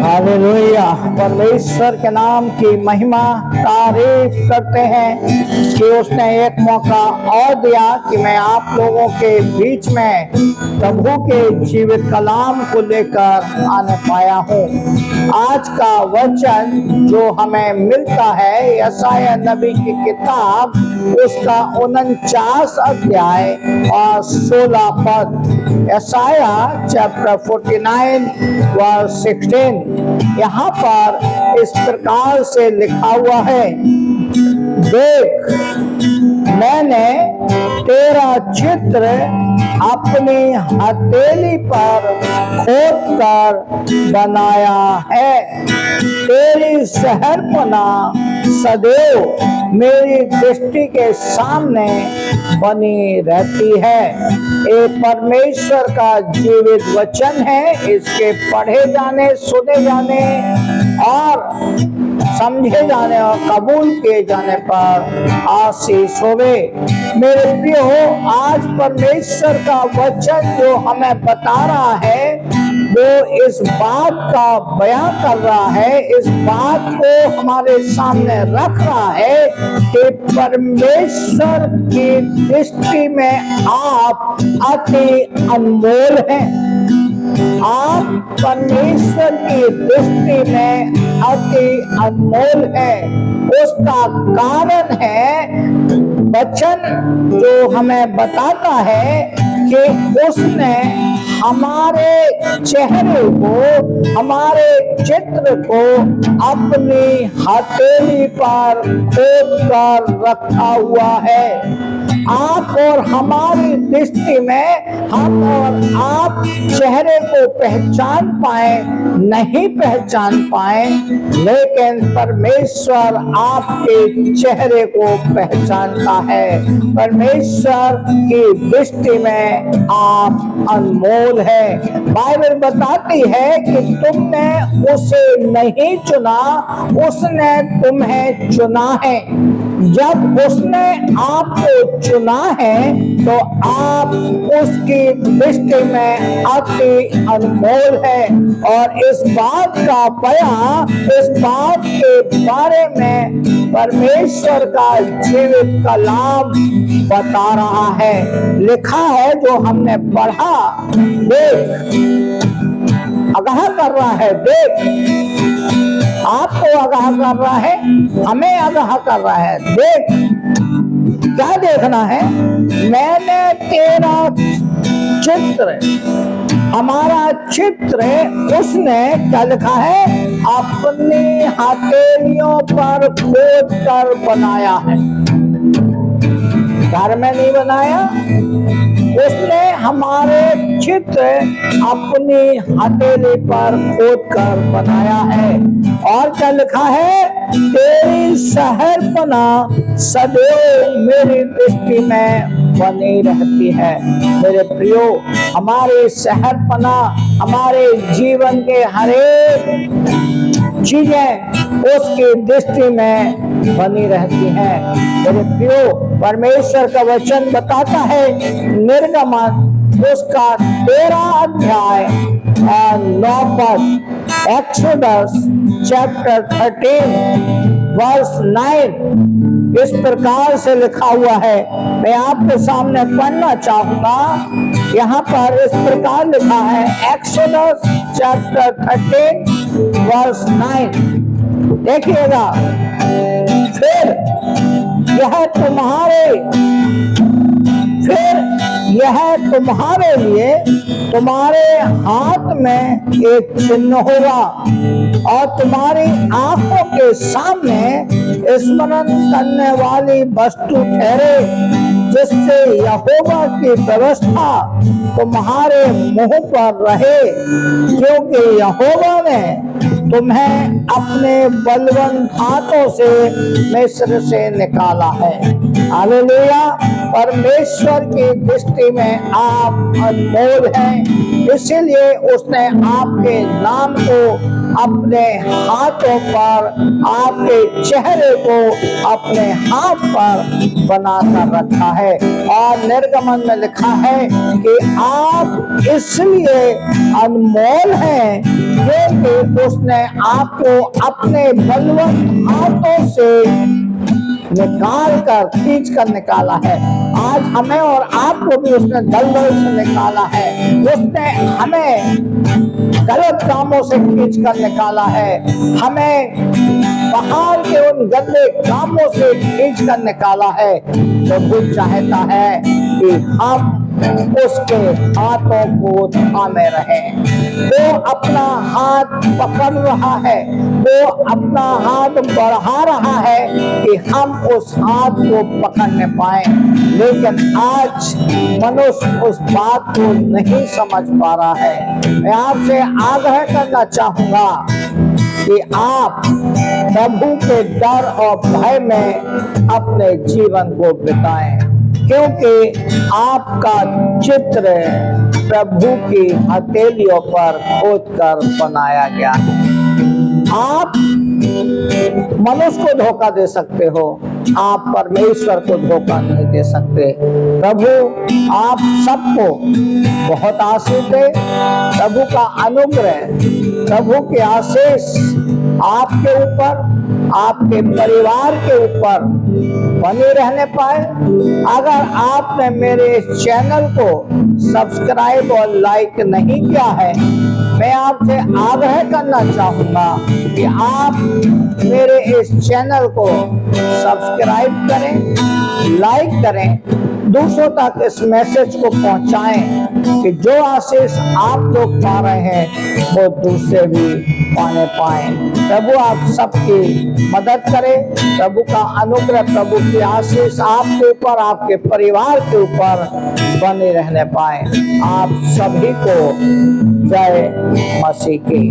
Hallelujah. परमेश्वर के नाम की महिमा तारीफ करते हैं कि उसने एक मौका और दिया कि मैं आप लोगों के बीच में प्रभु के जीवित कलाम को लेकर आने पाया हूँ। आज का वचन जो हमें मिलता है यशायाह नबी की किताब, उसका 49 अध्याय और 16 पद। यशायाह चैप्टर 49 वर्स 16। यहाँ पर इस प्रकार से लिखा हुआ है, देख मैंने तेरा चित्र अपनी हथेली पर खोद कर बनाया है। तेरी शहरपना सदैव मेरी दृष्टि के सामने बनी रहती है। ये परमेश्वर का जीवित वचन है। इसके पढ़े जाने, सुने जाने और समझे जाने और कबूल किए जाने पर आशीष होवे। मेरे प्रियो, आज परमेश्वर का वचन जो हमें बता रहा है वो इस बात का बयां कर रहा है, इस बात को हमारे सामने रख रहा है कि परमेश्वर की दृष्टि में आप अति अनमोल हैं। आप परमेश्वर की दृष्टि में अति अनमोल है। उसका कारण है वचन जो हमें बताता है कि उसने हमारे चेहरे को, हमारे चित्र को अपनी हथेली पर खोद कर रखा हुआ है। आप और हमारी दृष्टि में हम और आप चेहरे को पहचान पाए नहीं पहचान पाए, लेकिन परमेश्वर आपके चेहरे को पहचानता है। परमेश्वर की दृष्टि में आप अनमोल है। बाइबल बताती है कि तुमने उसे नहीं चुना, उसने तुम्हें चुना है। जब उसने आपको चुना है तो आप उसकी दृष्टि में अति अनमोल है। और इस बात का बयां, इस बात के बारे में परमेश्वर का जीवित कलाम बता रहा है। लिखा है जो हमने पढ़ा, देख आगाह कर रहा है, देख आपको आगाह कर रहा है, हमें आगाह कर रहा है। देख, क्या देखना है? मैंने तेरा चित्र, हमारा चित्र उसने क्या लिखा है? अपनी हथेलियों पर खोद कर बनाया है। घर में नहीं बनाया, उसने हमारे चित्र अपनी हथेली पर खोद कर बनाया है। और क्या लिखा है? तेरी शहरपना सदैव मेरी दृष्टि में बनी रहती है। मेरे प्रियो, हमारी शहरपना, हमारे जीवन के हरेक चीजें उसकी दृष्टि में बनी रहती हैं। मेरे प्रियो, परमेश्वर का वचन बताता है निर्गमन उसका 13 अध्याय और 9 पद, एक्सोडस चैप्टर 13 वर्स 9 इस प्रकार से लिखा हुआ है। मैं आपके सामने पढ़ना चाहूंगा। यहाँ पर इस प्रकार लिखा है, एक्सोडस चैप्टर 13 वर्स 9। देखिएगा, फिर यह तुम्हारे लिए तुम्हारे हाथ में एक चिन्ह होगा और तुम्हारी आंखों के सामने स्मरण करने वाली वस्तु ठहरे, जिससे यहोवा की व्यवस्था तुम्हारे मुंह पर रहे, क्योंकि यहोवा ने तुम्हें अपने बलवंत हाथों से मिस्र से निकाला है। हालेलुया। परमेश्वर की दृष्टि में आप अनमोल हैं, इसीलिए उसने आपके नाम को अपने हाथों पर, आपके चेहरे को अपने हाथ पर बनाकर रखा है। और निर्गमन में लिखा है कि आप इसलिए अनमोल हैं क्योंकि उसने आपको अपने बलवंत हाथों से निकाल कर, खींच कर निकाला है। आज हमें और आपको भी उसने दलदल से निकाला है। उसने हमें गलत कामों से खींच कर निकाला है, हमें पहाड़ के उन गंदे कामों से खींच कर निकाला है। तो वो चाहता है कि हम उसके हाथों को थामे रहें। वो अपना हाथ पकड़ रहा है, वो अपना हाथ बढ़ा रहा है कि हम उस हाथ को पकड़ने पाए। लेकिन आज मनुष्य उस बात को नहीं समझ पा रहा है। मैं आपसे आग्रह करना चाहूंगा कि आप प्रभु के डर और भय में अपने जीवन को बिताएं, क्योंकि आपका चित्र प्रभु की हथेलियों पर खोदकर बनाया गया है। आप मनुष्य को धोखा दे सकते हो, आप परमेश्वर को धोखा नहीं दे सकते। प्रभु आप सबको बहुत आशीष दे। प्रभु का अनुग्रह, प्रभु के आशीष आपके ऊपर, आपके परिवार के ऊपर बने रहने पाए। अगर आपने मेरे इस चैनल को सब्सक्राइब और लाइक नहीं किया है, मैं आपसे आग्रह करना चाहूंगा कि आप मेरे इस चैनल को सब्सक्राइब करें, लाइक करें, दूसरों तक इस मैसेज को पहुंचाएं कि जो आशीष आप लोग पा रहे हैं वो दूसरे भी पाने पाए। प्रभु आप सबकी मदद करे। प्रभु का अनुग्रह, प्रभु की आशीष आपके ऊपर, आपके परिवार के ऊपर बने रहने पाए। आप सभी को जय मसीह की।